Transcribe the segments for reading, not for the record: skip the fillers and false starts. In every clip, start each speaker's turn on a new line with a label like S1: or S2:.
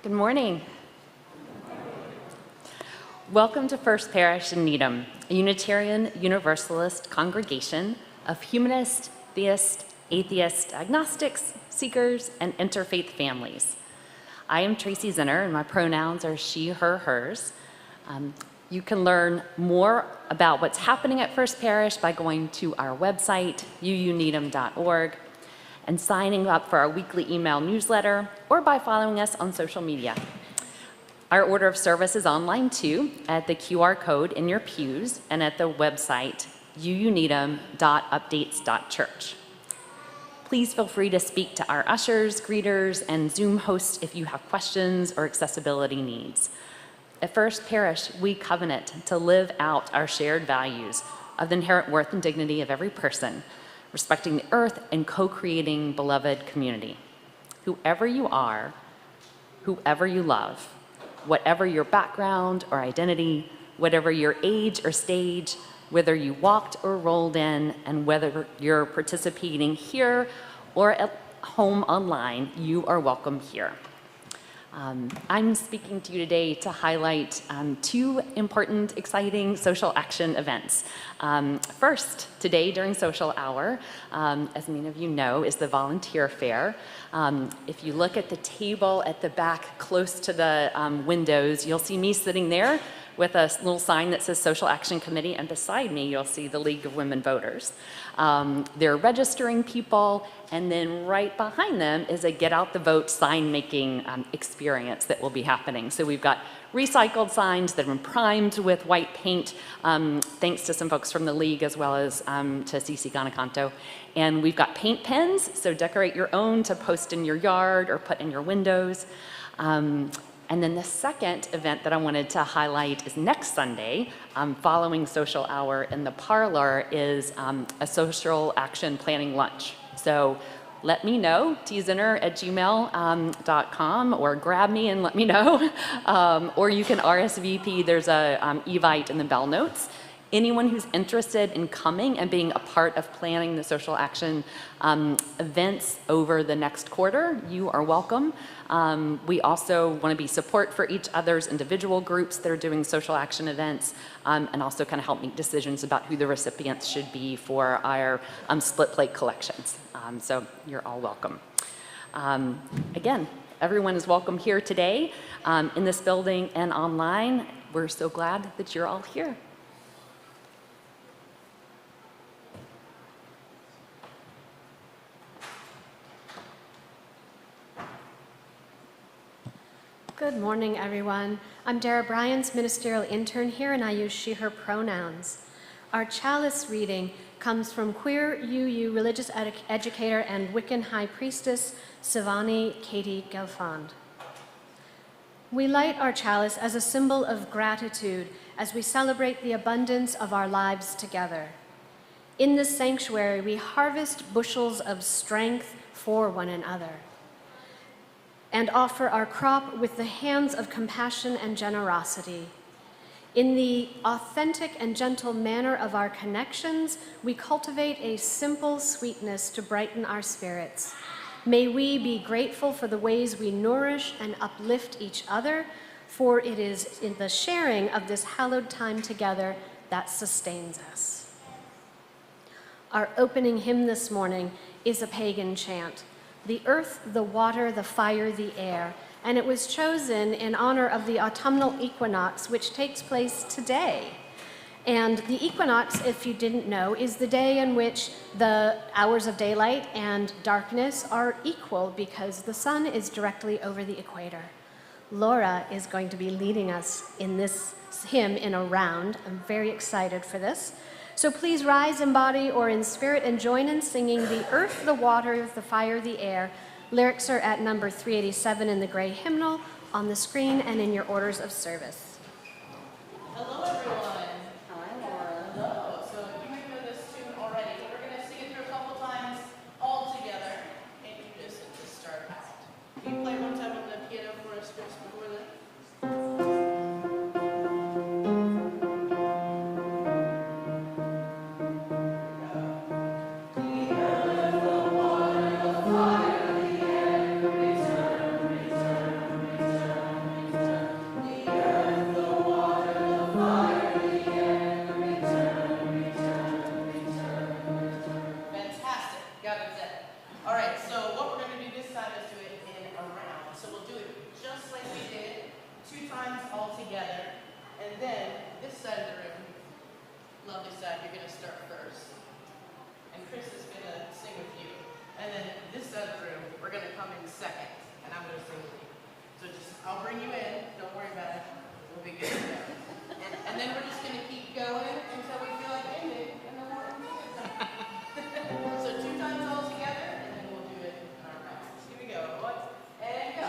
S1: Good morning. Welcome to First Parish in Needham, a Unitarian Universalist congregation of humanist, theist, atheist, agnostics, seekers, and interfaith families. I am Tracy Zinner, and my pronouns are she, her, hers. You can learn more about what's happening at First Parish by going to our website, uuneedham.org, and signing up for our weekly email newsletter, or by following us on social media. Our order of service is online too, at the QR code in your pews and at the website uuneedham.updates.church. Please feel free to speak to our ushers, greeters, and Zoom hosts if you have questions or accessibility needs. At First Parish, we covenant to live out our shared values of the inherent worth and dignity of every person, respecting the earth and co-creating beloved community. Whoever you are, whoever you love, whatever your background or identity, whatever your age or stage, whether you walked or rolled in, and whether you're participating here or at home online, you are welcome here. I'm speaking to you today to highlight two important, exciting social action events. First, today during social hour, as many of you know, is the volunteer fair. If you look at the table at the back close to the windows, you'll see me sitting there with a little sign that says Social Action Committee, and beside me you'll see the League of Women Voters. They're registering people, and then right behind them is a Get Out the Vote sign-making experience that will be happening. So we've got recycled signs that have been primed with white paint, thanks to some folks from the League as well as to CC Ganacanto. And we've got paint pens, so decorate your own to post in your yard or put in your windows. And then the second event that I wanted to highlight is next Sunday, following social hour in the parlor, is a social action planning lunch. So let me know, tzinner@gmail.com, or grab me and let me know. Or you can RSVP, there's a Evite in the bell notes. Anyone who's interested in coming and being a part of planning the social action events over the next quarter, you are welcome. We also want to be support for each other's individual groups that are doing social action events, and also kind of help make decisions about who the recipients should be for our split plate collections. So you're all welcome. Again, everyone is welcome here today in this building and online. We're so glad that you're all here.
S2: Good morning, everyone. I'm Dara Bryant's ministerial intern here, and I use she, her pronouns. Our chalice reading comes from queer UU religious educator and Wiccan high priestess, Sivani Katie Gelfand. We light our chalice as a symbol of gratitude as we celebrate the abundance of our lives together. In this sanctuary, we harvest bushels of strength for one another and offer our crop with the hands of compassion and generosity. In the authentic and gentle manner of our connections, we cultivate a simple sweetness to brighten our spirits. May we be grateful for the ways we nourish and uplift each other, for it is in the sharing of this hallowed time together that sustains us. Our opening hymn this morning is a pagan chant, "The earth, the water, the fire, the air," and it was chosen in honor of the autumnal equinox, which takes place today. And the equinox, if you didn't know, is the day in which the hours of daylight and darkness are equal because the sun is directly over the equator. Laura is going to be leading us in this hymn in a round. I'm very excited for this. So please rise in body or in spirit and join in singing "The earth, the water, the fire, the air." Lyrics are at number 387 in the gray hymnal, on the screen, and in your orders of service.
S3: Hello, everyone. Hi, Laura. Hello. So you might know this tune already, but we're going to sing it through a couple times all together, and you just have to start out. Can you play one time on the piano for us just before that? Return, return, return. I'll bring you in. Don't worry about it. We'll be good to go. And then we're just going to keep going until we feel like ending, and then we'll end it. So 2 times all together, and then we'll do it in our rounds. Here we go. 1, and go.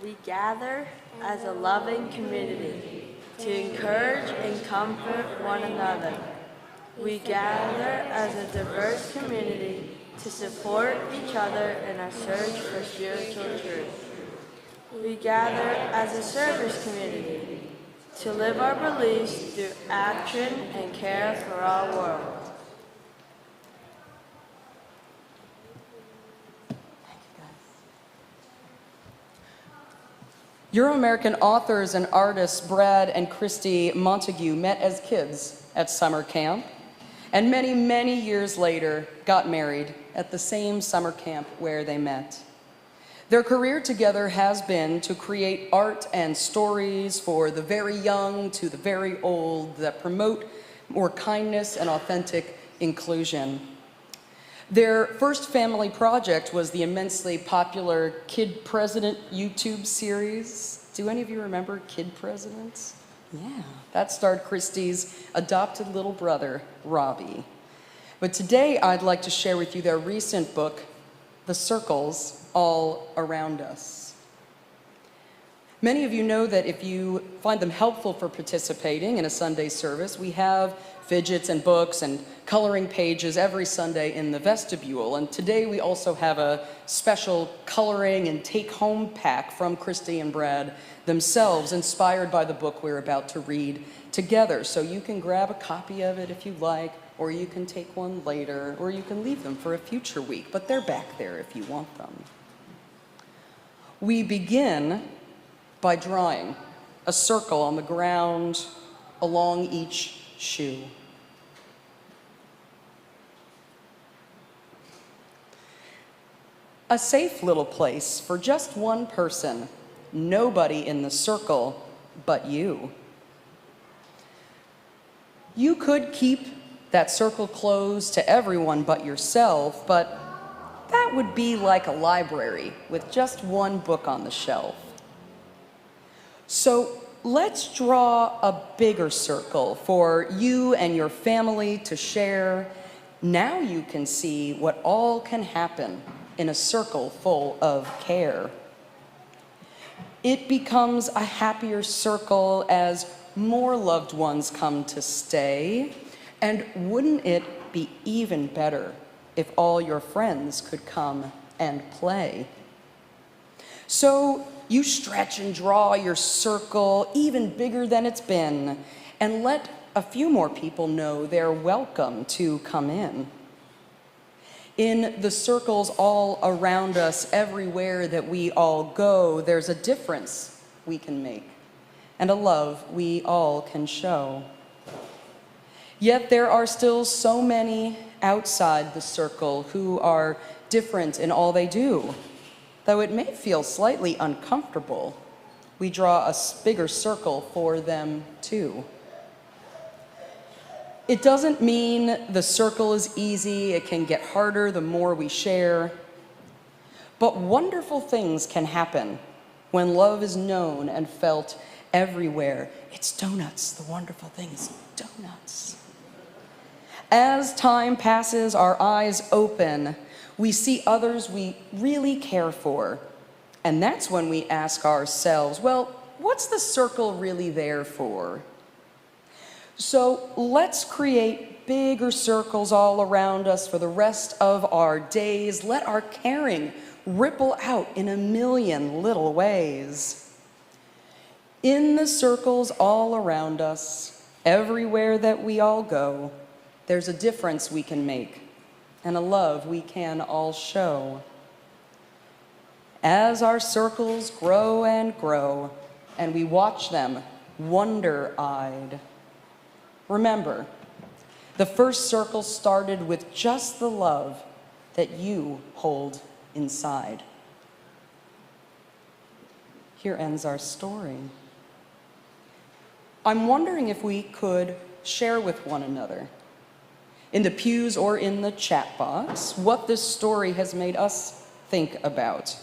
S4: We gather as a loving community to encourage and comfort one another. We gather as a diverse community to support each other in our search for spiritual truth. We gather as a service community to live our beliefs through action and care for our world.
S5: Euro-American authors and artists Brad and Christy Montague met as kids at summer camp, and many, many years later got married at the same summer camp where they met. Their career together has been to create art and stories for the very young to the very old that promote more kindness and authentic inclusion. Their first family project was the immensely popular Kid President YouTube series. Do any of you remember Kid Presidents? Yeah, that starred Christy's adopted little brother, Robbie. But today I'd like to share with you their recent book, The Circles All Around Us. Many of you know that if you find them helpful for participating in a Sunday service, we have fidgets and books and coloring pages every Sunday in the vestibule. And today we also have a special coloring and take-home pack from Christy and Brad themselves, inspired by the book we're about to read together. So you can grab a copy of it if you like, or you can take one later, or you can leave them for a future week, but they're back there if you want them. We begin by drawing a circle on the ground along each shoe. A safe little place for just one person, nobody in the circle but you. You could keep that circle closed to everyone but yourself, but that would be like a library with just one book on the shelf. So let's draw a bigger circle for you and your family to share. Now you can see what all can happen in a circle full of care. It becomes a happier circle as more loved ones come to stay. And wouldn't it be even better if all your friends could come and play? So you stretch and draw your circle even bigger than it's been, and let a few more people know they're welcome to come in. In the circles all around us, everywhere that we all go, there's a difference we can make and a love we all can show. Yet there are still so many outside the circle who are different in all they do. Though it may feel slightly uncomfortable, we draw a bigger circle for them too. It doesn't mean the circle is easy. It can get harder the more we share. But wonderful things can happen when love is known and felt everywhere. It's donuts, the wonderful things, donuts. As time passes, our eyes open. We see others we really care for. And that's when we ask ourselves, well, what's the circle really there for? So let's create bigger circles all around us for the rest of our days. Let our caring ripple out in a million little ways. In the circles all around us, everywhere that we all go, there's a difference we can make and a love we can all show. As our circles grow and grow, and we watch them wonder-eyed, remember, the first circle started with just the love that you hold inside. Here ends our story. I'm wondering if we could share with one another, in the pews or in the chat box, what this story has made us think about.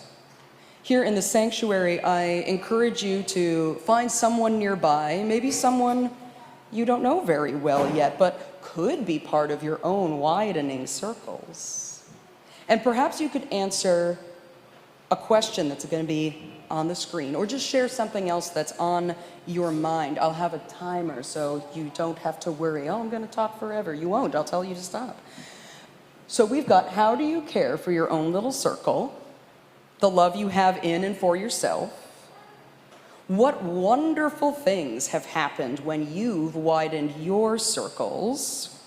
S5: Here in the sanctuary, I encourage you to find someone nearby, maybe someone you don't know very well yet, but could be part of your own widening circles. And perhaps you could answer a question that's going to be on the screen, or just share something else that's on your mind. I'll have a timer so you don't have to worry, oh, I'm going to talk forever. You won't. I'll tell you to stop. So we've got, how do you care for your own little circle? The love you have in and for yourself. What wonderful things have happened when you've widened your circles?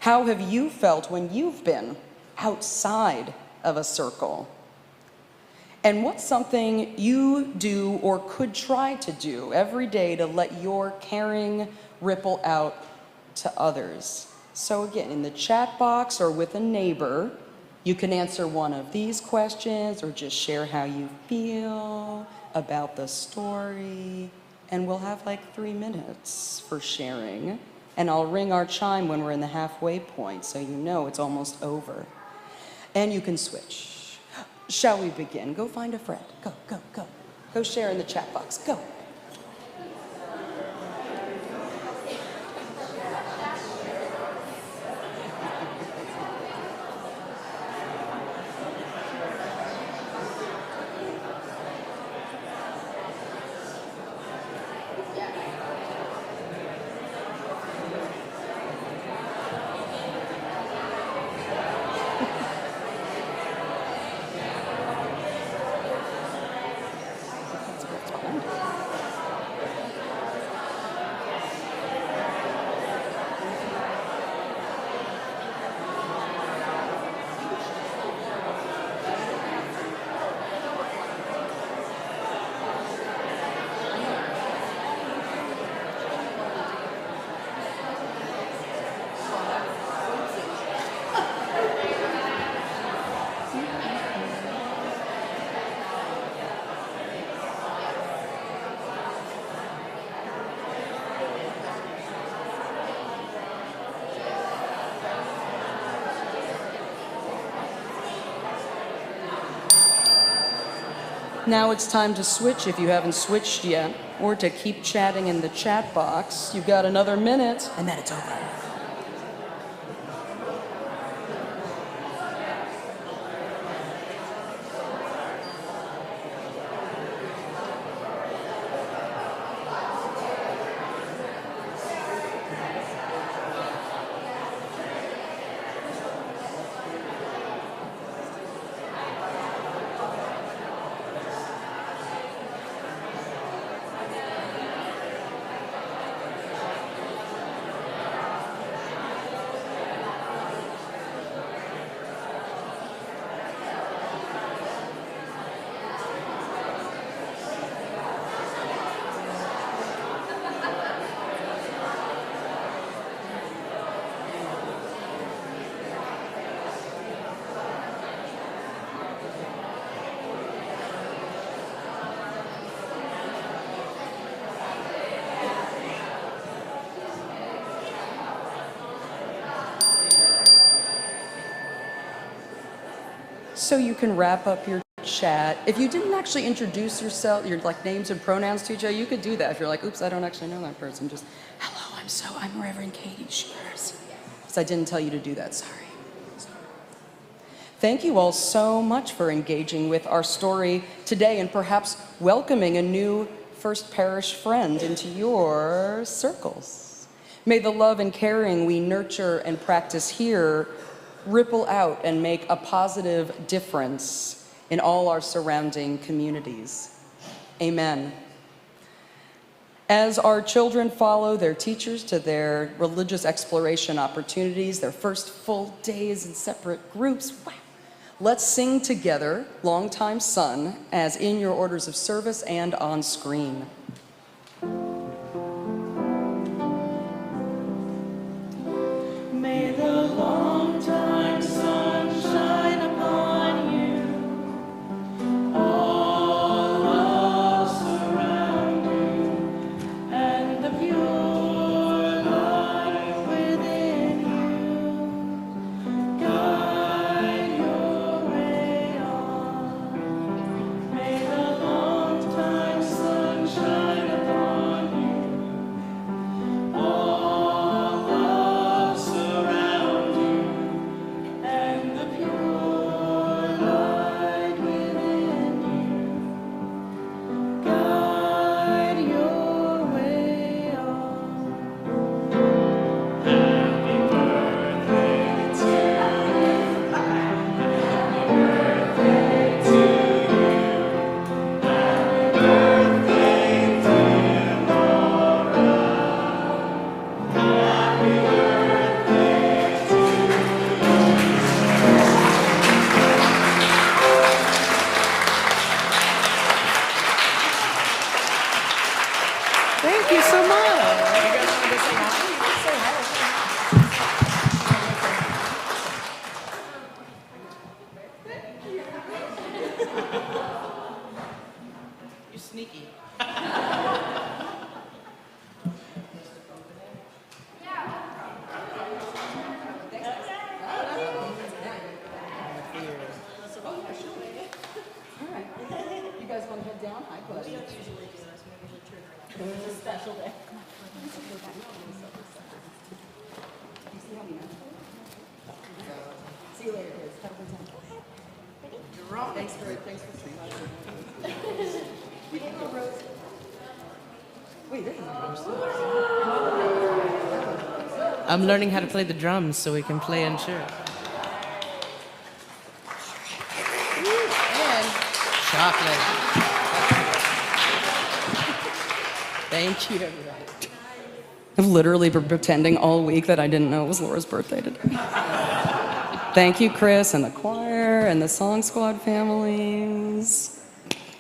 S5: How have you felt when you've been outside of a circle? And what's something you do or could try to do every day to let your caring ripple out to others? So again, in the chat box or with a neighbor, you can answer one of these questions or just share how you feel about the story. And we'll have like 3 minutes for sharing. And I'll ring our chime when we're in the halfway point so you know it's almost over. And you can switch. Shall we begin? Go find a friend. Go, go, go. Go share in the chat box. Go. Now it's time to switch if you haven't switched yet, or to keep chatting in the chat box. You've got another minute, and then it's over. so you can wrap up your chat. If you didn't actually introduce yourself, your like names and pronouns to each other, you could do that. If you're like, oops, I don't actually know that person, just, hello, I'm Reverend Katie Shears. Because I didn't tell you to do that, sorry. Thank you all so much for engaging with our story today and perhaps welcoming a new First Parish friend into your circles. May the love and caring we nurture and practice here ripple out and make a positive difference in all our surrounding communities. Amen. As our children follow their teachers to their religious exploration opportunities, their first full days in separate groups, wow. Let's sing together, Longtime Son, as in your orders of service and on screen.
S4: May the longtime sun shine upon you. All love surround you, and the pure life within you guide your way on. May the longtime sun shine upon you. All love surround you, and the pure light within you guide your way on. Happy birthday to you. Happy birthday to you. Happy birthday, dear Laura. Happy birthday to you.
S5: Thank you so much.
S3: You sneaky.
S5: You guys want to head down? Hi, buddy. It's a special day. See you later, kids. Have a good time.
S3: You're wrong.
S5: Thanks for seeing us. Wait, this is
S3: I'm learning how to play the drums so we can play and cheer. And chocolate. Thank you, everybody.
S5: I've literally been pretending all week that I didn't know it was Laura's birthday today. Thank you, Chris, and the choir, and the Song Squad families.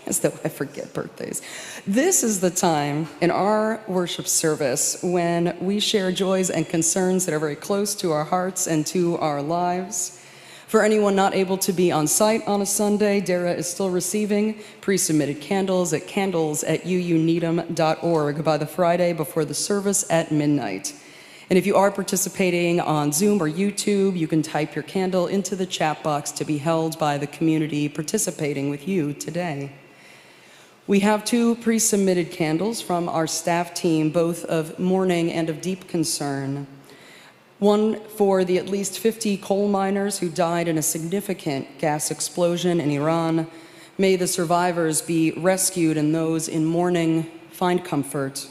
S5: As though I forget birthdays. This is the time in our worship service when we share joys and concerns that are very close to our hearts and to our lives. For anyone not able to be on site on a Sunday, Dara is still receiving pre-submitted candles at candles@uuneedham.org by the Friday before the service at midnight. And if you are participating on Zoom or YouTube, you can type your candle into the chat box to be held by the community participating with you today. We have 2 pre-submitted candles from our staff team, both of mourning and of deep concern. One for the at least 50 coal miners who died in a significant gas explosion in Iran. May the survivors be rescued and those in mourning find comfort.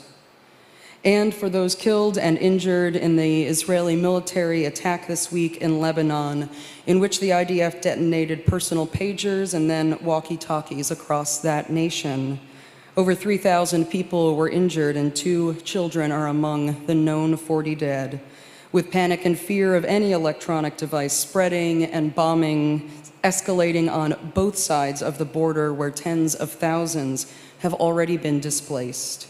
S5: And for those killed and injured in the Israeli military attack this week in Lebanon, in which the IDF detonated personal pagers and then walkie-talkies across that nation. Over 3,000 people were injured and 2 children are among the known 40 dead. With panic and fear of any electronic device spreading and bombing escalating on both sides of the border where tens of thousands have already been displaced.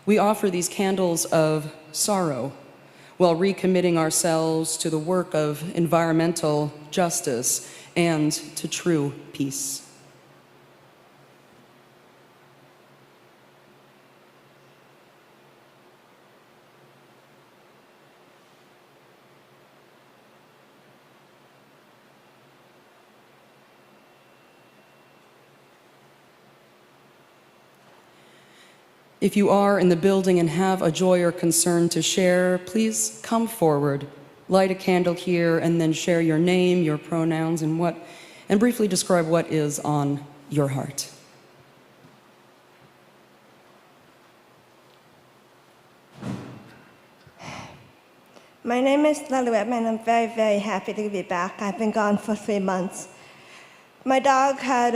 S5: We offer these candles of sorrow while recommitting ourselves to the work of environmental justice and to true peace. If you are in the building and have a joy or concern to share, please come forward, light a candle here, and then share your name, your pronouns, and briefly describe what is on your heart.
S6: My name is Lily Whitman. I'm very, very happy to be back. I've been gone for 3 months. My dog had,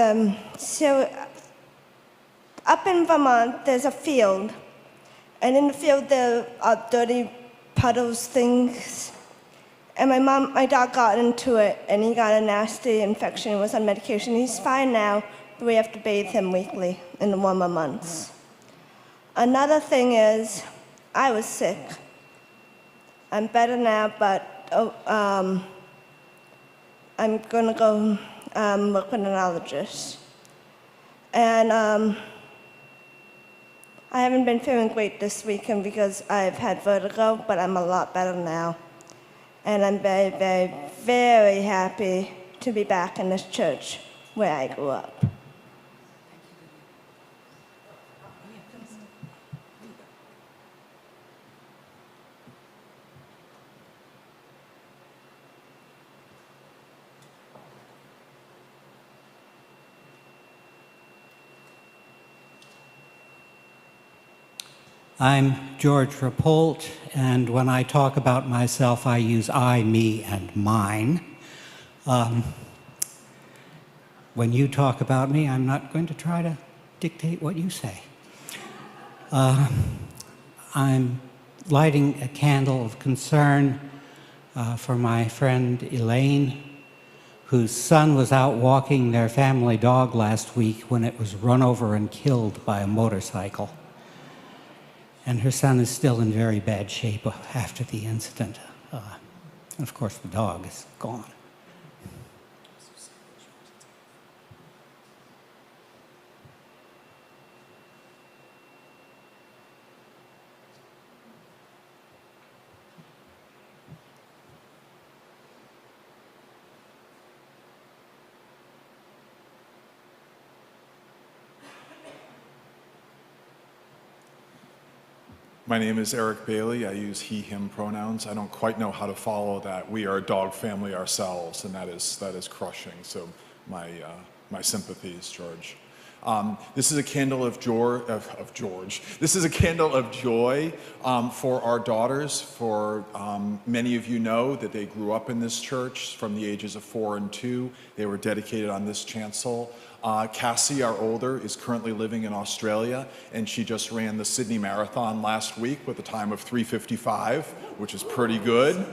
S6: up in Vermont, there's a field. And in the field, there are dirty puddles, things. And my dog got into it, and he got a nasty infection. He was on medication. He's fine now, but we have to bathe him weekly in the warmer months. Another thing is, I was sick. I'm better now, but I'm going to go look at an allergist. And I haven't been feeling great this weekend because I've had vertigo, but I'm a lot better now. And I'm very, very, very happy to be back in this church where I grew up.
S7: I'm George Rapolt, and when I talk about myself, I use I, me, and mine. When you talk about me, I'm not going to try to dictate what you say. I'm lighting a candle of concern for my friend Elaine, whose son was out walking their family dog last week when it was run over and killed by a motorcycle. And her son is still in very bad shape after the incident. And of course, the dog is gone.
S8: My name is Eric Bailey. I use he, him pronouns. I don't quite know how to follow that. We are a dog family ourselves, and that is crushing. So my sympathies, George. This is a candle of George. This is a candle of joy for our daughters. For many of you know that they grew up in this church from the ages of 4 and 2. They were dedicated on this chancel. Cassie, our older, is currently living in Australia, and she just ran the Sydney Marathon last week with a time of 3:55, which is pretty good.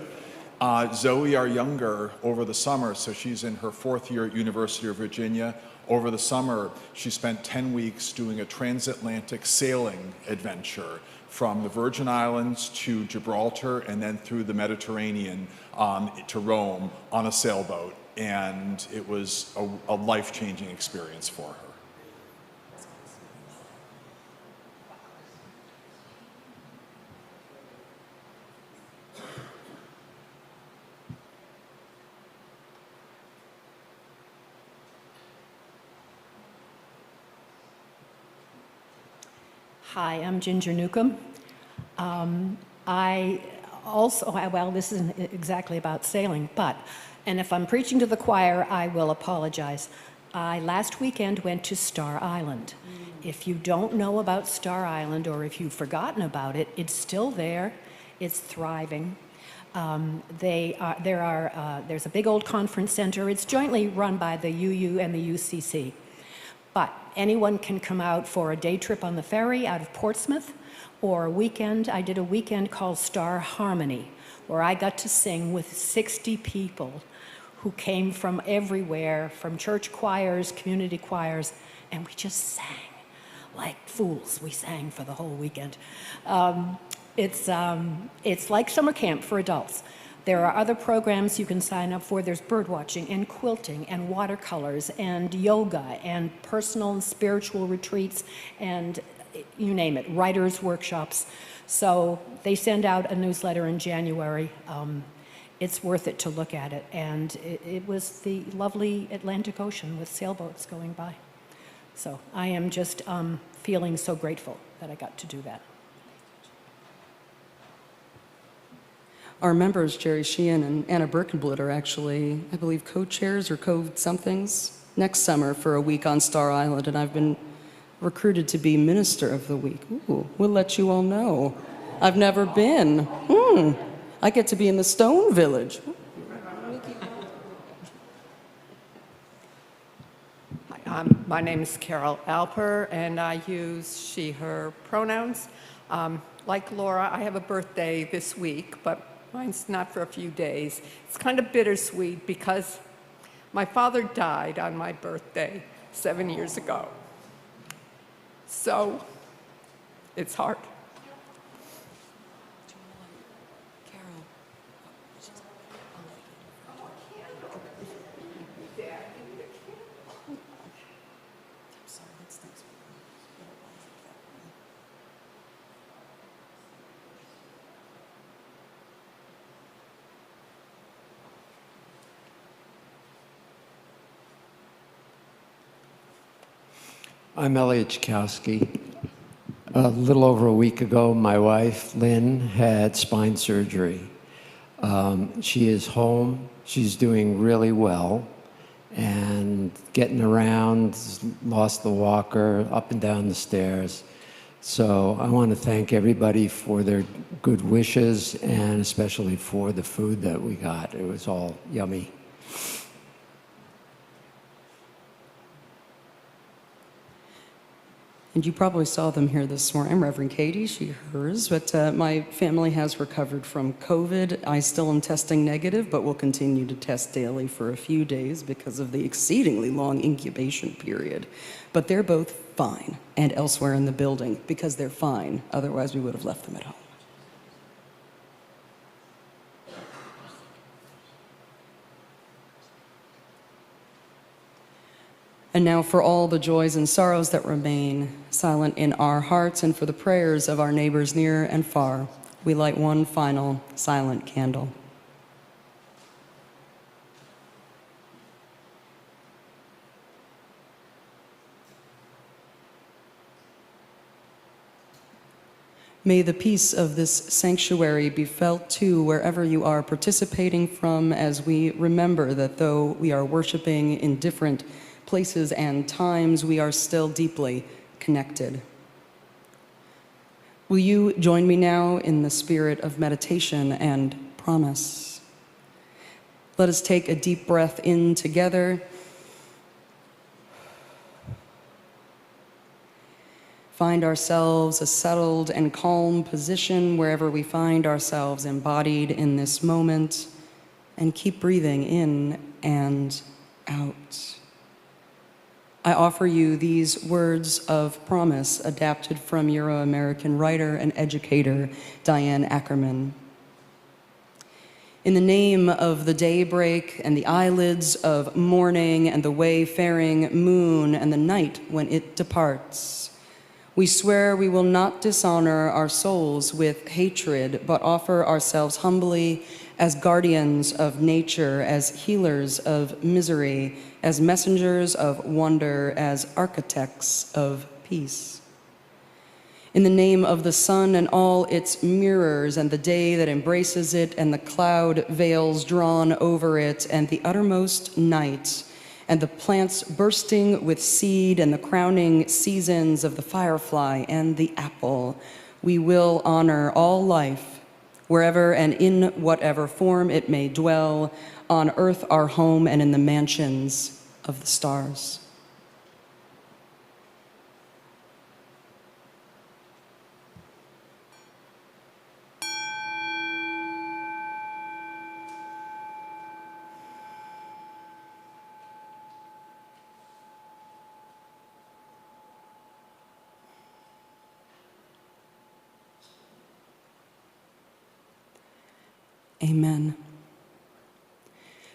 S8: Zoe, our younger, over the summer, so she's in her 4th year at University of Virginia. Over the summer, she spent 10 weeks doing a transatlantic sailing adventure from the Virgin Islands to Gibraltar and then through the Mediterranean to Rome on a sailboat. And it was a life-changing experience for her.
S9: Hi, I'm Ginger Newcomb. I also, well, this isn't exactly about sailing, and if I'm preaching to the choir, I will apologize. I last weekend went to Star Island. If you don't know about Star Island, or if you've forgotten about it, it's still there. It's thriving. There's a big old conference center. It's jointly run by the UU and the UCC. But anyone can come out for a day trip on the ferry out of Portsmouth, or a weekend. I did a weekend called Star Harmony, where I got to sing with 60 people who came from everywhere, from church choirs, community choirs, and we just sang like fools. We sang for the whole weekend. It's like summer camp for adults. There are other programs you can sign up for. There's bird watching and quilting and watercolors and yoga and personal and spiritual retreats and you name it, writers' workshops. So they send out a newsletter in January. It's worth it to look at it. And it was the lovely Atlantic Ocean with sailboats going by. So I am just feeling so grateful that I got to do that.
S5: Our members, Jerry Sheehan and Anna Birkenblut, are actually, I believe, co-chairs or co-somethings next summer for a week on Star Island, and I've been recruited to be Minister of the Week. Ooh, we'll let you all know. I've never been. I get to be in the Stone Village.
S10: My name is Carol Alper, and I use she, her pronouns. Like Laura, I have a birthday this week, but mine's not for a few days. It's kind of bittersweet because my father died on my birthday 7 years ago. So it's hard.
S11: I'm Elliot Chkowski. A little over a week ago, my wife, Lynn, had spine surgery. She is home. She's doing really well and getting around, lost the walker, up and down the stairs. So I want to thank everybody for their good wishes and especially for the food that we got. It was all yummy.
S5: And you probably saw them here this morning. I'm Reverend Katie, she, hers, but my family has recovered from COVID. I still am testing negative, but will continue to test daily for a few days because of the exceedingly long incubation period. But they're both fine and elsewhere in the building because they're fine. Otherwise, we would have left them at home. And now for all the joys and sorrows that remain silent in our hearts and for the prayers of our neighbors near and far, we light one final silent candle. May the peace of this sanctuary be felt too wherever you are participating from, as we remember that though we are worshiping in different places and times, we are still deeply connected. Will you join me now in the spirit of meditation and promise? Let us take a deep breath in together. Find ourselves a settled and calm position wherever we find ourselves embodied in this moment, and keep breathing in and out. I offer you these words of promise adapted from Euro-American writer and educator Diane Ackerman. In the name of the daybreak and the eyelids of morning and the wayfaring moon and the night when it departs, we swear we will not dishonor our souls with hatred, but offer ourselves humbly as guardians of nature, as healers of misery, as messengers of wonder, as architects of peace. In the name of the sun and all its mirrors, and the day that embraces it, and the cloud veils drawn over it, and the uttermost night, and the plants bursting with seed, and the crowning seasons of the firefly and the apple, we will honor all life, wherever and in whatever form it may dwell, on earth our home and in the mansions of the stars. Amen.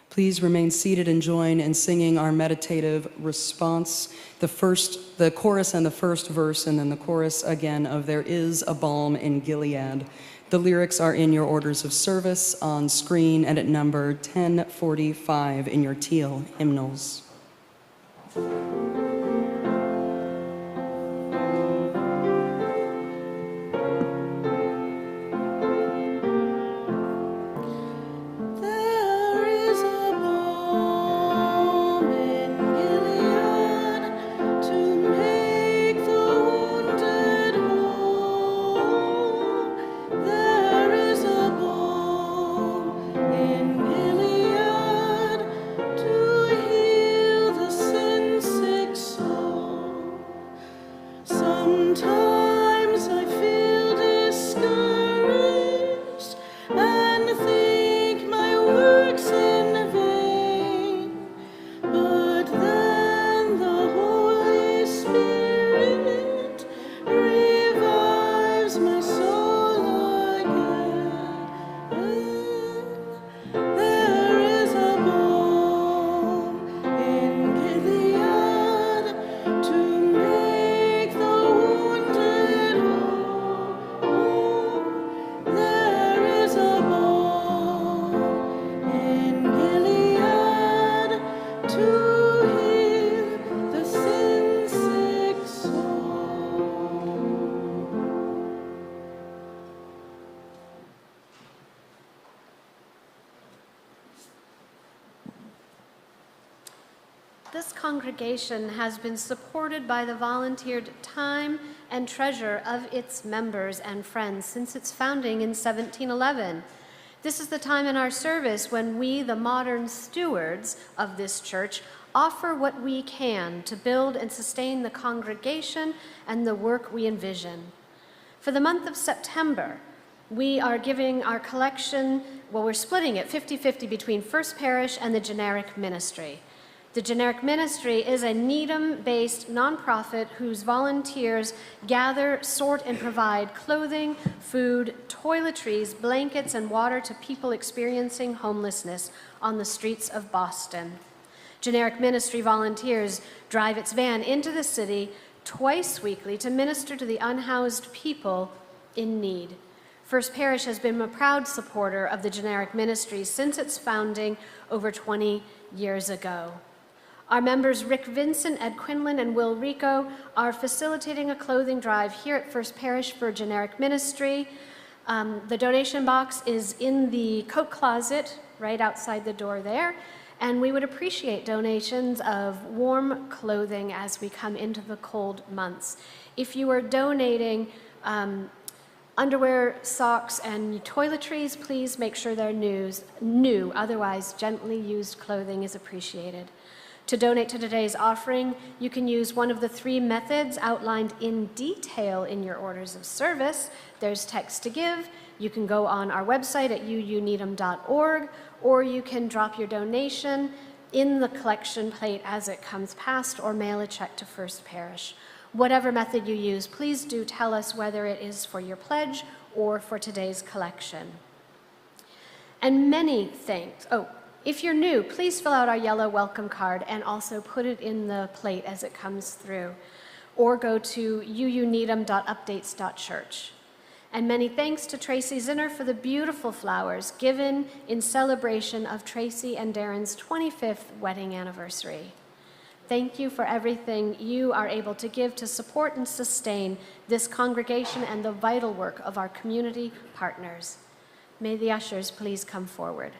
S5: Please remain seated and join in singing our meditative response, the chorus and the first verse, and then the chorus again of There Is a Balm in Gilead. The lyrics are in your orders of service on screen and at number 1045 in your teal hymnals.
S3: hear the sin-sick soul.
S2: This congregation has been supported by the volunteered time and treasure of its members and friends since its founding in 1711. This is the time in our service when we, the modern stewards of this church, offer what we can to build and sustain the congregation and the work we envision. For the month of September, we are giving our collection, well, we're splitting it 50-50 between First Parish and the Generic Ministry. The Generic Ministry is a Needham-based nonprofit whose volunteers gather, sort, and provide clothing, food, toiletries, blankets, and water to people experiencing homelessness on the streets of Boston. Generic Ministry volunteers drive its van into the city twice weekly to minister to the unhoused people in need. First Parish has been a proud supporter of the Generic Ministry since its founding over 20 years ago. Our members Rick Vincent, Ed Quinlan, and Will Rico are facilitating a clothing drive here at First Parish for Generic Ministry. The donation box is in the coat closet right outside the door there, and we would appreciate donations of warm clothing as we come into the cold months. If you are donating underwear, socks, and toiletries, please make sure they're new, otherwise gently used clothing is appreciated. To donate to today's offering, you can use one of the 3 methods outlined in detail in your orders of service. There's text to give. You can go on our website at uuneedham.org, or you can drop your donation in the collection plate as it comes past, or mail a check to First Parish. Whatever method you use, please do tell us whether it is for your pledge or for today's collection. And many thanks. Oh, if you're new, please fill out our yellow welcome card and also put it in the plate as it comes through, or go to uuneedham.updates.church. And many thanks to Tracy Zinner for the beautiful flowers given in celebration of Tracy and Darren's 25th wedding anniversary. Thank you for everything you are able to give to support and sustain this congregation and the vital work of our community partners. May the ushers please come forward.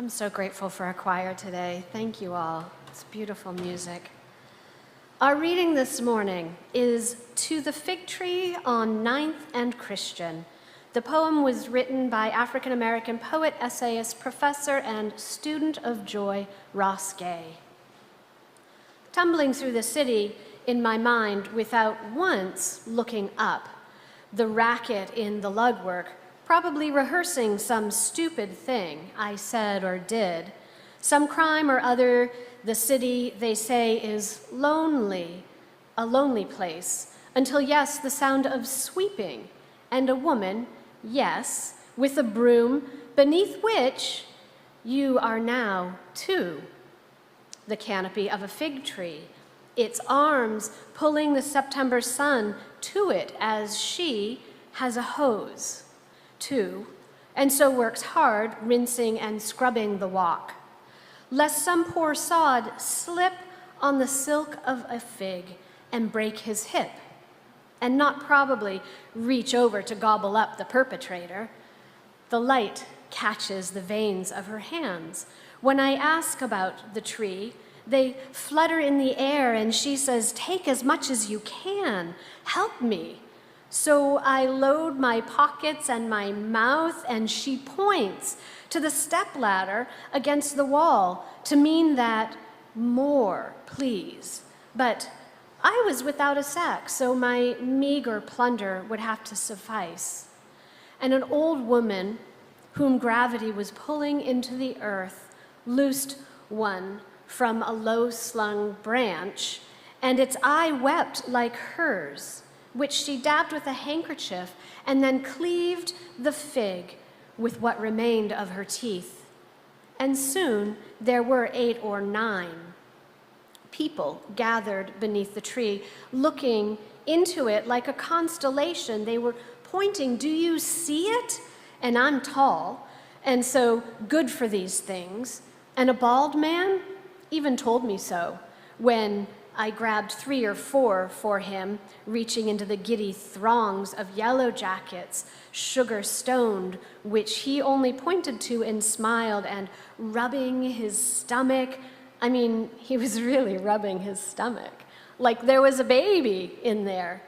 S2: I'm so grateful for our choir today. Thank you all. It's beautiful music. Our reading this morning is To the Fig Tree on 9th and Christian. The poem was written by African-American poet, essayist, professor, and student of joy, Ross Gay. Tumbling through the city in my mind without once looking up, the racket in the lugwork, probably rehearsing some stupid thing I said or did, some crime or other. The city, they say, is lonely, a lonely place, until, yes, the sound of sweeping, and a woman, yes, with a broom, beneath which you are now, too. The canopy of a fig tree, its arms pulling the September sun to it as she has a hose, too, and so works hard, rinsing and scrubbing the walk, lest some poor sod slip on the silk of a fig and break his hip, and not probably reach over to gobble up the perpetrator. The light catches the veins of her hands. When I ask about the tree, they flutter in the air, and she says, "Take as much as you can, help me." So I load my pockets and my mouth, and she points to the stepladder against the wall to mean that more, please. But I was without a sack, so my meager plunder would have to suffice. And an old woman whom gravity was pulling into the earth loosed one from a low-slung branch, and its eye wept like hers, which she dabbed with a handkerchief and then cleaved the fig with what remained of her teeth. And soon there were 8 or 9 people gathered beneath the tree, looking into it like a constellation. They were pointing, "Do you see it?" And I'm tall, and so good for these things. And a bald man even told me so when I grabbed 3 or 4 for him, reaching into the giddy throngs of yellow jackets, sugar-stoned, which he only pointed to and smiled, and rubbing his stomach. I mean, he was really rubbing his stomach, like there was a baby in there.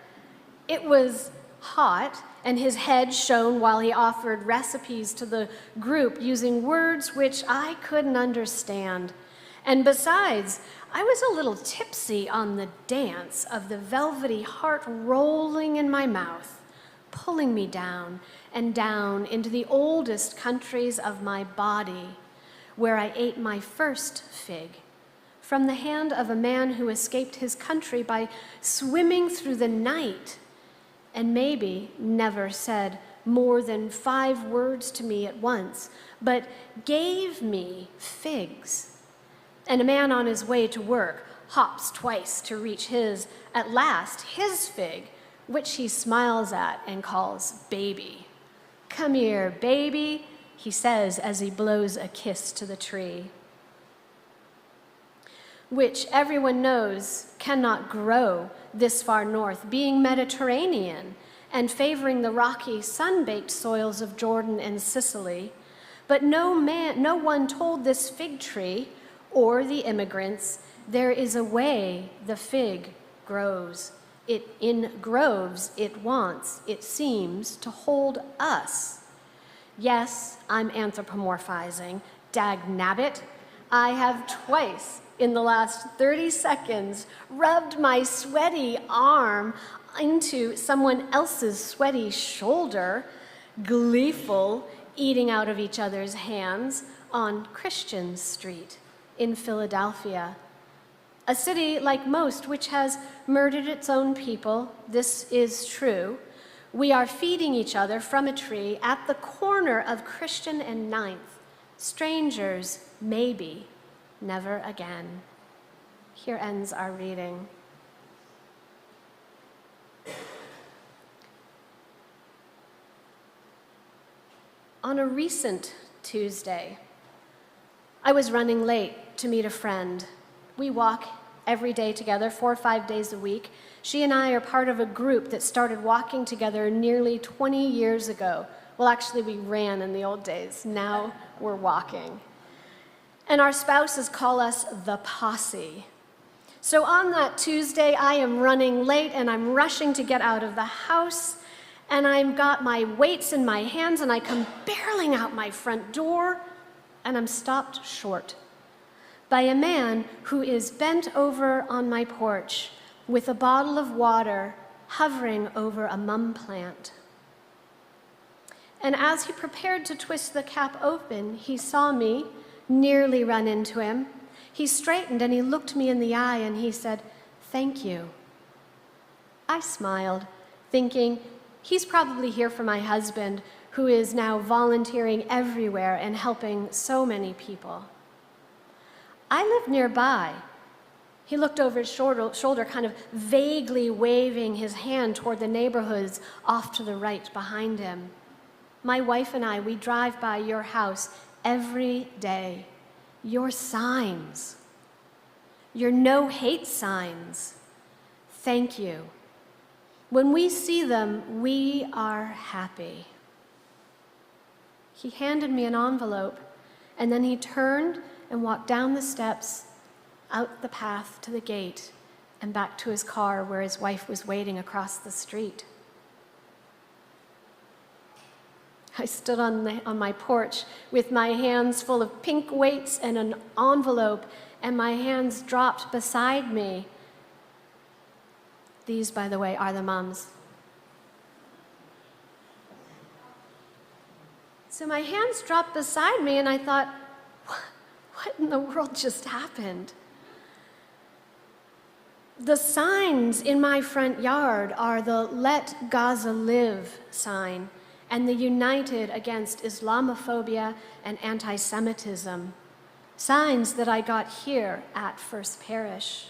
S2: It was hot, and his head shone while he offered recipes to the group using words which I couldn't understand. And besides, I was a little tipsy on the dance of the velvety heart rolling in my mouth, pulling me down and down into the oldest countries of my body, where I ate my first fig, from the hand of a man who escaped his country by swimming through the night, and maybe never said more than 5 words to me at once, but gave me figs. And a man on his way to work hops twice to reach at last, his fig, which he smiles at and calls baby. "Come here, baby," he says as he blows a kiss to the tree, which everyone knows cannot grow this far north, being Mediterranean and favoring the rocky, sun-baked soils of Jordan and Sicily. But no one told this fig tree or the immigrants there is a way the fig grows. In groves it wants, it seems, to hold us. Yes, I'm anthropomorphizing. Dagnabbit, I have twice in the last 30 seconds rubbed my sweaty arm into someone else's sweaty shoulder, gleeful, eating out of each other's hands on Christian Street in Philadelphia. A city like most which has murdered its own people. This is true. We are feeding each other from a tree at the corner of Christian and 9th. Strangers, maybe, never again. Here ends our reading. On a recent Tuesday, I was running late to meet a friend. We walk every day together, 4 or 5 days a week. She and I are part of a group that started walking together nearly 20 years ago. Well, actually, we ran in the old days. Now we're walking. And our spouses call us the posse. So on that Tuesday, I am running late and I'm rushing to get out of the house, and I've got my weights in my hands, and I come barreling out my front door, and I'm stopped short by a man who is bent over on my porch with a bottle of water hovering over a mum plant. And as he prepared to twist the cap open, he saw me nearly run into him. He straightened and he looked me in the eye and he said, "Thank you." I smiled, thinking, he's probably here for my husband, who is now volunteering everywhere and helping so many people. I live nearby. He looked over his shoulder, kind of vaguely waving his hand toward the neighborhoods off to the right behind him. My wife and I, we drive by your house every day. Your signs, your no-hate signs. Thank you. When we see them, we are happy. He handed me an envelope, and then he turned and walked down the steps, out the path to the gate, and back to his car where his wife was waiting across the street. I stood on my porch with my hands full of pink weights and an envelope, and my hands dropped beside me. These, by the way, are the mums. So my hands dropped beside me, and I thought, what in the world just happened? The signs in my front yard are the "Let Gaza Live" sign and the "United Against Islamophobia and Anti-Semitism," signs that I got here at First Parish.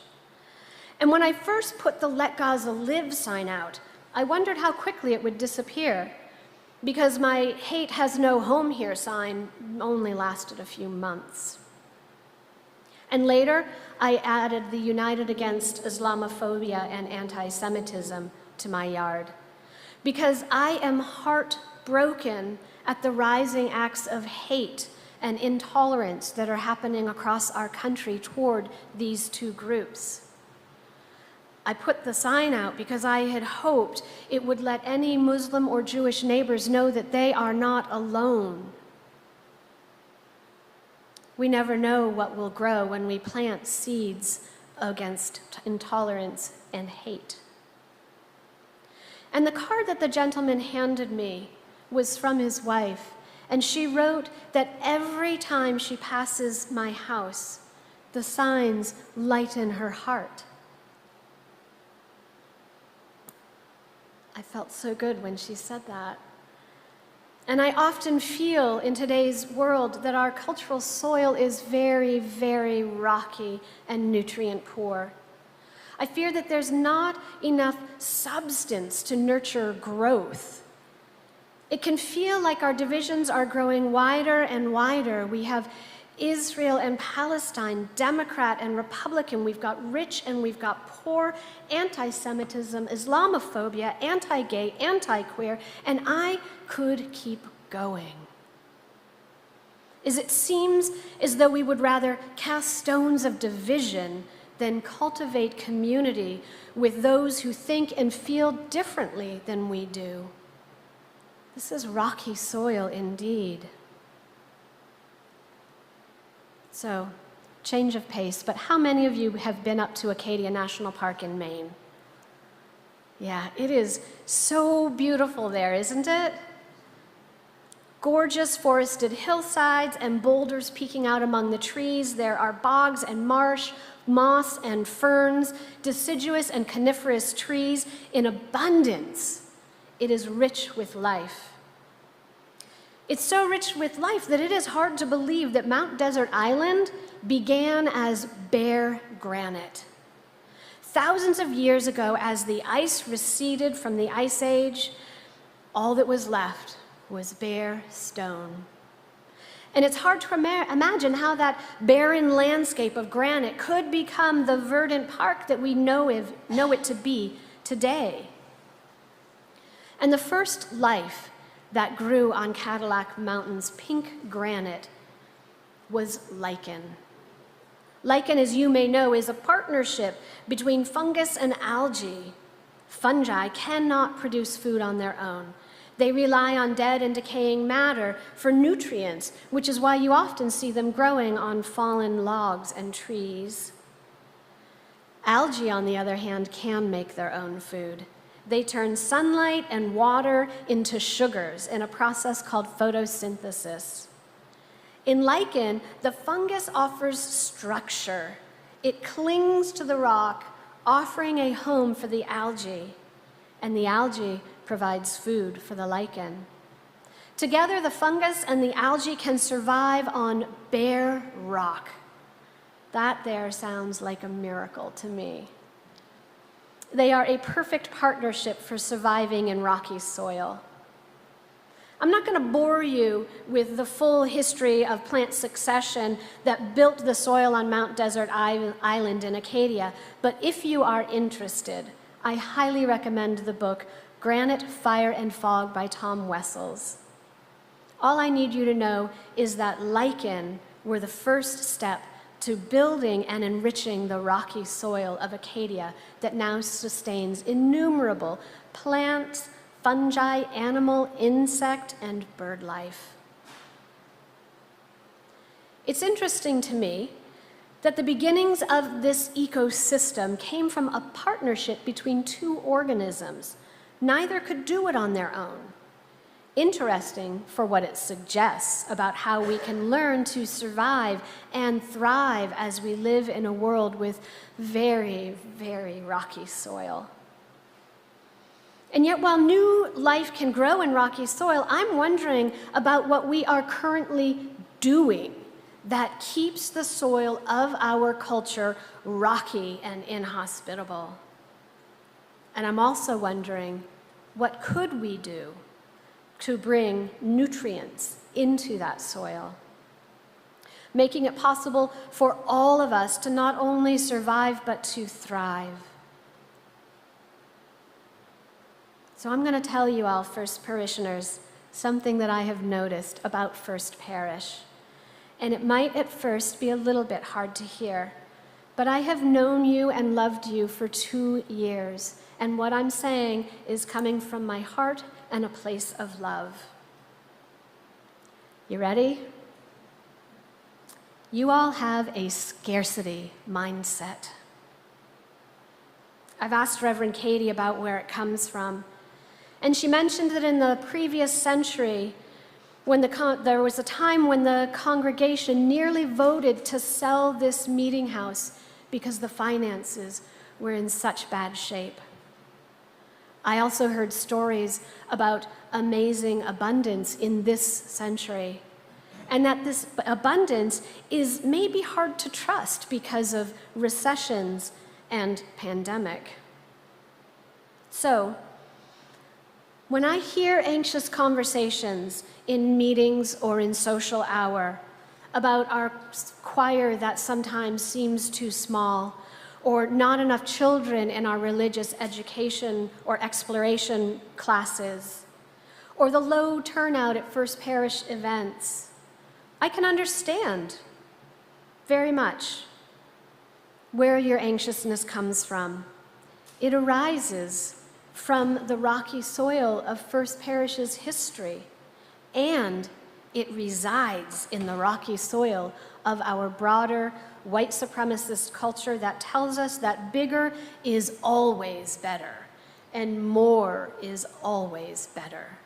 S2: And when I first put the "Let Gaza Live" sign out, I wondered how quickly it would disappear, because my "Hate Has No Home Here" sign only lasted a few months. And later, I added the "United Against Islamophobia and Anti-Semitism" to my yard, because I am heartbroken at the rising acts of hate and intolerance that are happening across our country toward these two groups. I put the sign out because I had hoped it would let any Muslim or Jewish neighbors know that they are not alone. We never know what will grow when we plant seeds against intolerance and hate. And the card that the gentleman handed me was from his wife, and she wrote that every time she passes my house, the signs lighten her heart. I felt so good when she said that. And I often feel in today's world that our cultural soil is very, very rocky and nutrient poor. I fear that there's not enough substance to nurture growth. It can feel like our divisions are growing wider and wider. We have Israel and Palestine, Democrat and Republican. We've got rich and we've got poor, anti-Semitism, Islamophobia, anti-gay, anti-queer, and I could keep going. It seems as though we would rather cast stones of division than cultivate community with those who think and feel differently than we do. This is rocky soil indeed. So, change of pace, but how many of you have been up to Acadia National Park in Maine? Yeah, it is so beautiful there, isn't it? Gorgeous forested hillsides and boulders peeking out among the trees. There are bogs and marsh, moss and ferns, deciduous and coniferous trees in abundance. It is rich with life. It's so rich with life that it is hard to believe that Mount Desert Island began as bare granite. Thousands of years ago, as the ice receded from the Ice Age, all that was left was bare stone. And it's hard to imagine how that barren landscape of granite could become the verdant park that we know it to be today. And the first life that grew on Cadillac Mountain's pink granite was lichen. Lichen, as you may know, is a partnership between fungus and algae. Fungi cannot produce food on their own. They rely on dead and decaying matter for nutrients, which is why you often see them growing on fallen logs and trees. Algae, on the other hand, can make their own food. They turn sunlight and water into sugars in a process called photosynthesis. In lichen, the fungus offers structure. It clings to the rock, offering a home for the algae, and the algae provides food for the lichen. Together, the fungus and the algae can survive on bare rock. That there sounds like a miracle to me. They are a perfect partnership for surviving in rocky soil. I'm not going to bore you with the full history of plant succession that built the soil on Mount Desert Island in Acadia, but if you are interested, I highly recommend the book Granite, Fire, and Fog by Tom Wessels. All I need you to know is that lichen were the first step to building and enriching the rocky soil of Acadia that now sustains innumerable plants, fungi, animal, insect, and bird life. It's interesting to me that the beginnings of this ecosystem came from a partnership between two organisms. Neither could do it on their own. Interesting for what it suggests about how we can learn to survive and thrive as we live in a world with very, very rocky soil. And yet, while new life can grow in rocky soil, I'm wondering about what we are currently doing that keeps the soil of our culture rocky and inhospitable. And I'm also wondering, what could we do to bring nutrients into that soil, making it possible for all of us to not only survive, but to thrive? So I'm going to tell you all, First Parishioners, something that I have noticed about First Parish. And it might at first be a little bit hard to hear, but I have known you and loved you for 2 years, and what I'm saying is coming from my heart and a place of love. You ready? You all have a scarcity mindset. I've asked Reverend Katie about where it comes from, and she mentioned that in the previous century, when there was a time when the congregation nearly voted to sell this meeting house because the finances were in such bad shape. I also heard stories about amazing abundance in this century, and that this abundance is maybe hard to trust because of recessions and pandemic. So, when I hear anxious conversations in meetings or in social hour about our choir that sometimes seems too small, or not enough children in our religious education or exploration classes, or the low turnout at First Parish events, I can understand very much where your anxiousness comes from. It arises from the rocky soil of First Parish's history, and it resides in the rocky soil of our broader white supremacist culture that tells us that bigger is always better and more is always better.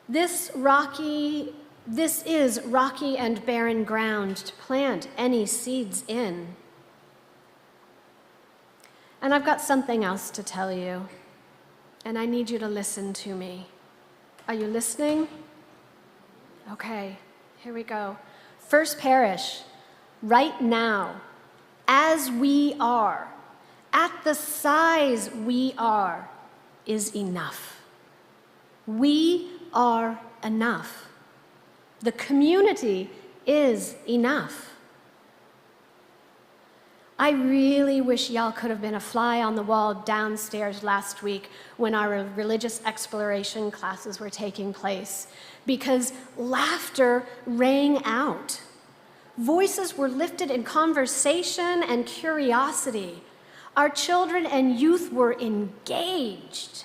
S2: This is rocky and barren ground to plant any seeds in. And I've got something else to tell you, and I need you to listen to me. Are you listening? Okay, here we go. First Parish, right now, as we are, at the size we are, is enough. We are enough. The community is enough. I really wish y'all could have been a fly on the wall downstairs last week when our religious exploration classes were taking place, because laughter rang out. Voices were lifted in conversation and curiosity. Our children and youth were engaged.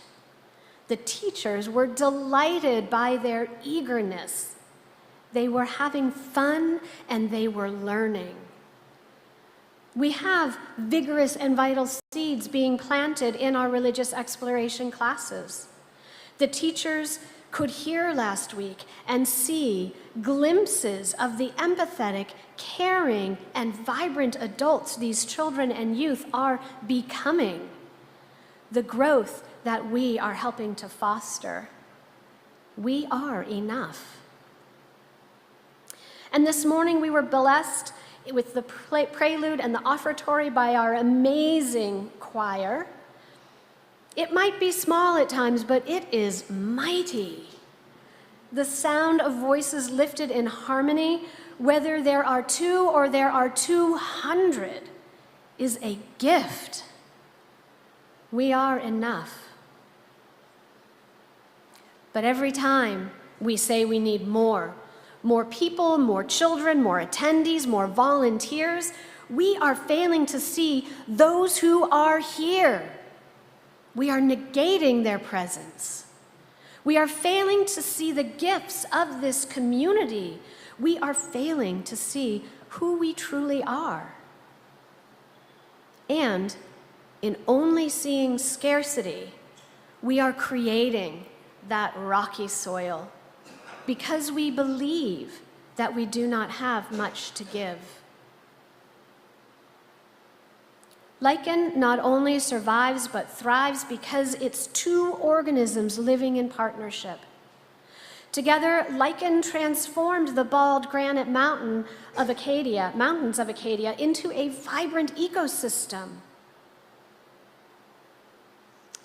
S2: The teachers were delighted by their eagerness. They were having fun and they were learning. We have vigorous and vital seeds being planted in our religious exploration classes. The teachers could hear last week and see glimpses of the empathetic, caring, and vibrant adults these children and youth are becoming, the growth that we are helping to foster. We are enough. And this morning we were blessed with the prelude and the offertory by our amazing choir. It might be small at times, but it is mighty. The sound of voices lifted in harmony, whether there are 2 or there are 200, is a gift. We are enough. But every time we say we need more people, more children, more attendees, more volunteers, we are failing to see those who are here. We are negating their presence. We are failing to see the gifts of this community. We are failing to see who we truly are. And in only seeing scarcity, we are creating that rocky soil because we believe that we do not have much to give. Lichen not only survives but thrives because it's 2 organisms living in partnership. Together, lichen transformed the bald granite mountains of Acadia into a vibrant ecosystem.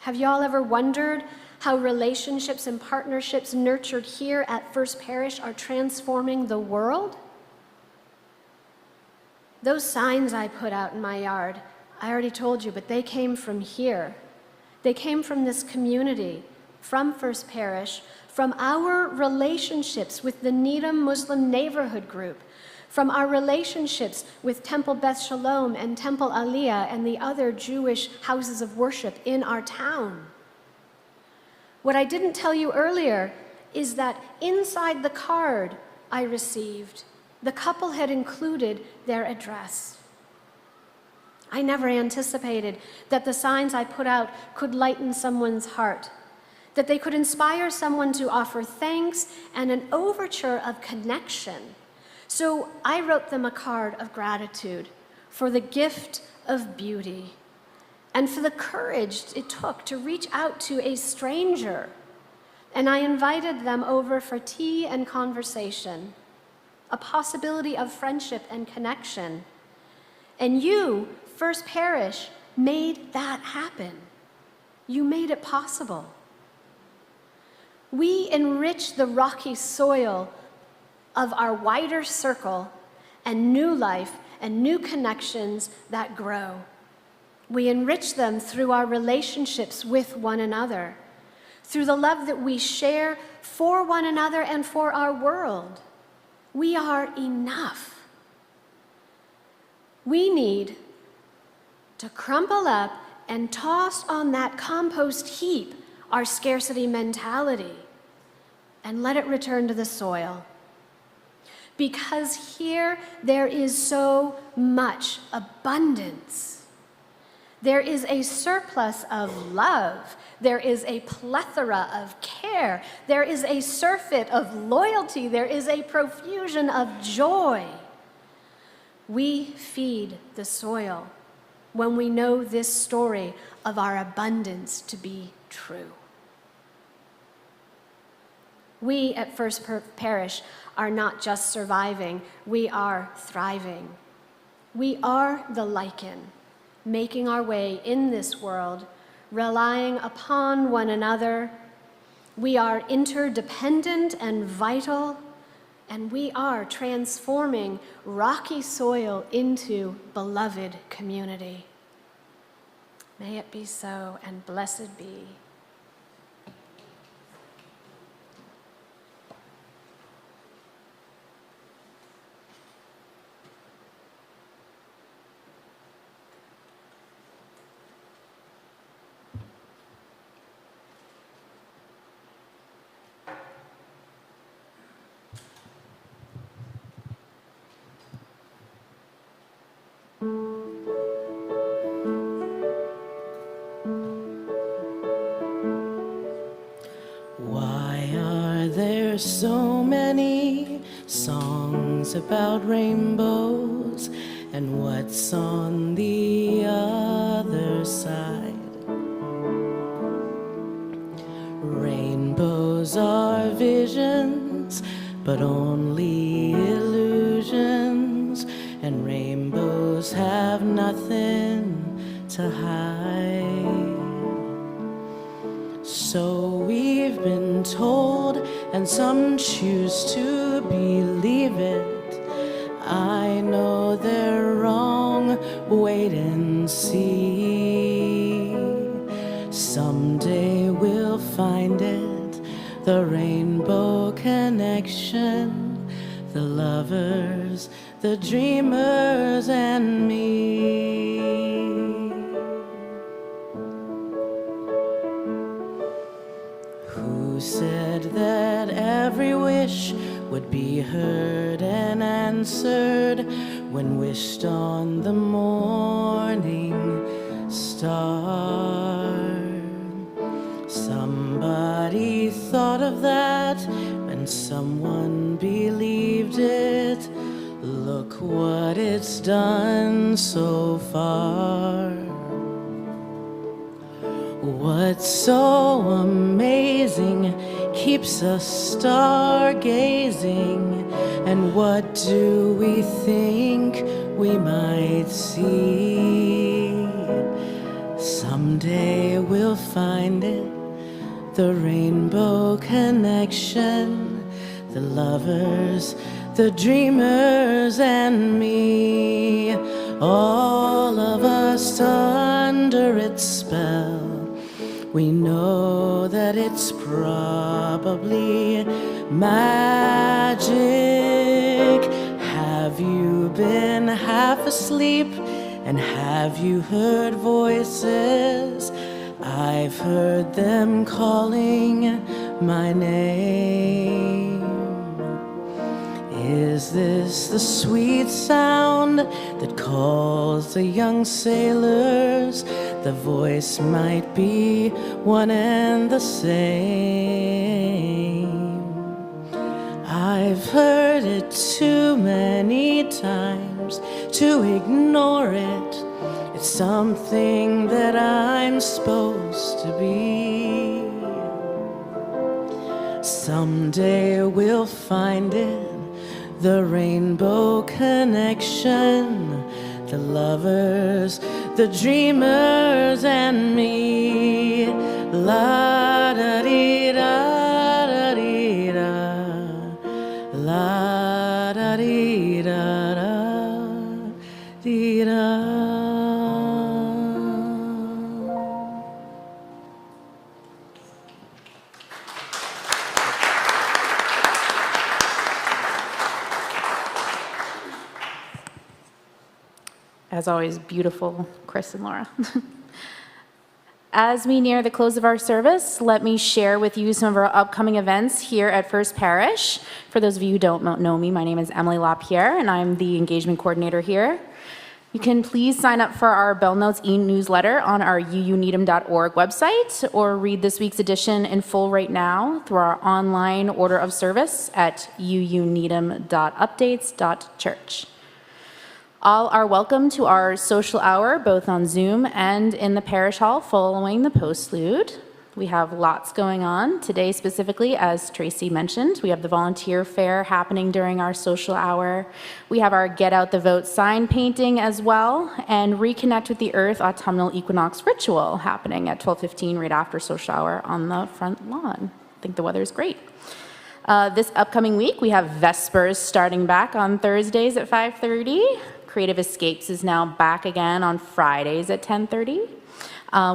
S2: Have y'all ever wondered how relationships and partnerships nurtured here at First Parish are transforming the world? Those signs I put out in my yard, I already told you, but they came from here. They came from this community, from First Parish, from our relationships with the Needham Muslim Neighborhood Group, from our relationships with Temple Beth Shalom and Temple Aliyah and the other Jewish houses of worship in our town. What I didn't tell you earlier is that inside the card I received, the couple had included their address. I never anticipated that the signs I put out could lighten someone's heart, that they could inspire someone to offer thanks and an overture of connection. So I wrote them a card of gratitude for the gift of beauty and for the courage it took to reach out to a stranger. And I invited them over for tea and conversation, a possibility of friendship and connection. And you, First Parish, made that happen. You made it possible. We enrich the rocky soil of our wider circle and new life and new connections that grow. We enrich them through our relationships with one another, through the love that we share for one another and for our world. We are enough. We need to crumple up and toss on that compost heap our scarcity mentality and let it return to the soil. Because here there is so much abundance. There is a surplus of love. There is a plethora of care. There is a surfeit of loyalty. There is a profusion of joy. We feed the soil when we know this story of our abundance to be true. We at First Parish are not just surviving, we are thriving. We are the lichen, making our way in this world, relying upon one another. We are interdependent and vital, and we are transforming rocky soil into beloved community. May it be so, and blessed be.
S12: There's so many songs about rainbows and what's on the other side. Rainbows are visions, but only illusions, and rainbows have nothing to hide. So we've been told, and some choose to believe it. I know they're wrong, wait and see. Someday we'll find it, the rainbow connection, the lovers, the dreamers, and me. Who said that every wish would be heard and answered when wished on the morning star? Somebody thought of that and someone believed it. Look what it's done so far. What's so amazing keeps us stargazing, and what do we think we might see? Someday we'll find it, the rainbow connection, the lovers, the dreamers, and me. All of us under its spell. We know that it's probably magic. Have you been half asleep? And have you heard voices? I've heard them calling my name. Is this the sweet sound that calls the young sailors? The voice might be one and the same. I've heard it too many times to ignore it. It's something that I'm supposed to be. Someday we'll find it, the rainbow connection, the lovers, the dreamers, and me. La da dee da da dee da, la da dee da da dee da.
S1: As always, beautiful, Chris and Laura. As we near the close of our service, let me share with you some of our upcoming events here at First Parish. For those of you who don't know me, my name is Emily LaPierre, and I'm the engagement coordinator here. You can please sign up for our Bell Notes e-newsletter on our uuneedham.org website, or read this week's edition in full right now through our online order of service at uuneedham.updates.church. All are welcome to our social hour, both on Zoom and in the parish hall following the postlude. We have lots going on. Today specifically, as Tracy mentioned, we have the volunteer fair happening during our social hour. We have our Get Out the Vote sign painting as well, and Reconnect with the Earth autumnal equinox ritual happening at 12:15 right after social hour on the front lawn. I think the weather is great. This upcoming week, we have Vespers starting back on Thursdays at 5:30. Creative Escapes is now back again on Fridays at 10:30.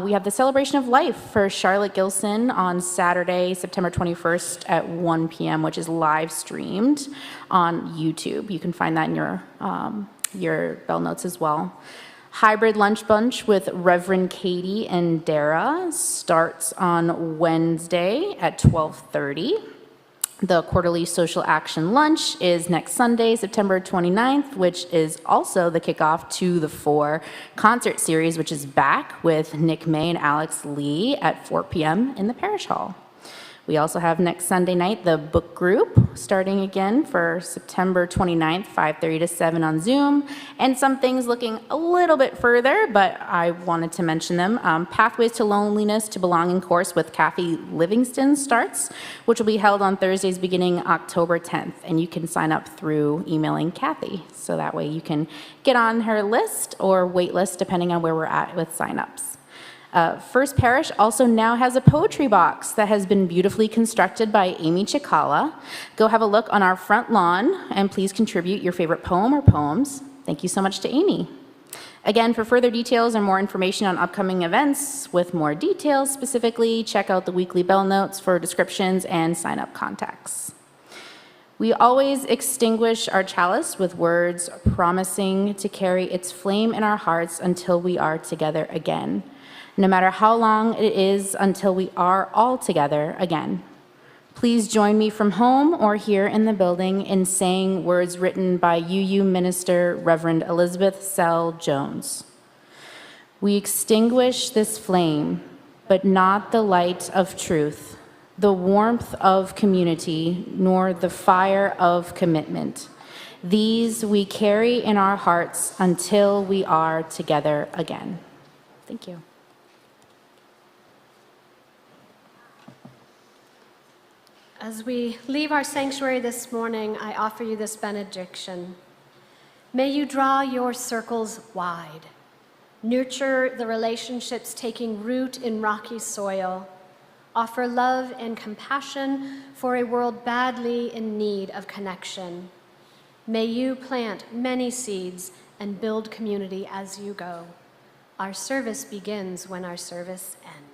S1: We have the Celebration of Life for Charlotte Gilson on Saturday, September 21st at 1 p.m., which is live streamed on YouTube. You can find that in your bell notes as well. Hybrid Lunch Bunch with Reverend Katie and Dara starts on Wednesday at 12:30. The quarterly social action lunch is next Sunday, September 29th, which is also the kickoff to the 4 concert series, which is back with Nick May and Alex Lee at 4 p.m. in the parish hall. We also have next Sunday night, the book group, starting again for September 29th, 5:30 to 7 on Zoom, and some things looking a little bit further, but I wanted to mention them. Pathways to Loneliness to Belonging course with Kathy Livingston starts, which will be held on Thursdays beginning October 10th, and you can sign up through emailing Kathy, so that way you can get on her list or wait list depending on where we're at with signups. First Parish also now has a poetry box that has been beautifully constructed by Amy Chikala. Go have a look on our front lawn and please contribute your favorite poem or poems. Thank you so much to Amy. Again, for further details and more information on upcoming events with more details specifically, check out the weekly bell notes for descriptions and sign-up contacts. We always extinguish our chalice with words promising to carry its flame in our hearts until we are together again. No matter how long it is until we are all together again. Please join me from home or here in the building in saying words written by UU Minister Reverend Elizabeth Sell Jones. We extinguish this flame, but not the light of truth, the warmth of community, nor the fire of commitment. These we carry in our hearts until we are together again. Thank you.
S2: As we leave our sanctuary this morning, I offer you this benediction. May you draw your circles wide, nurture the relationships taking root in rocky soil, offer love and compassion for a world badly in need of connection. May you plant many seeds and build community as you go. Our service begins when our service ends.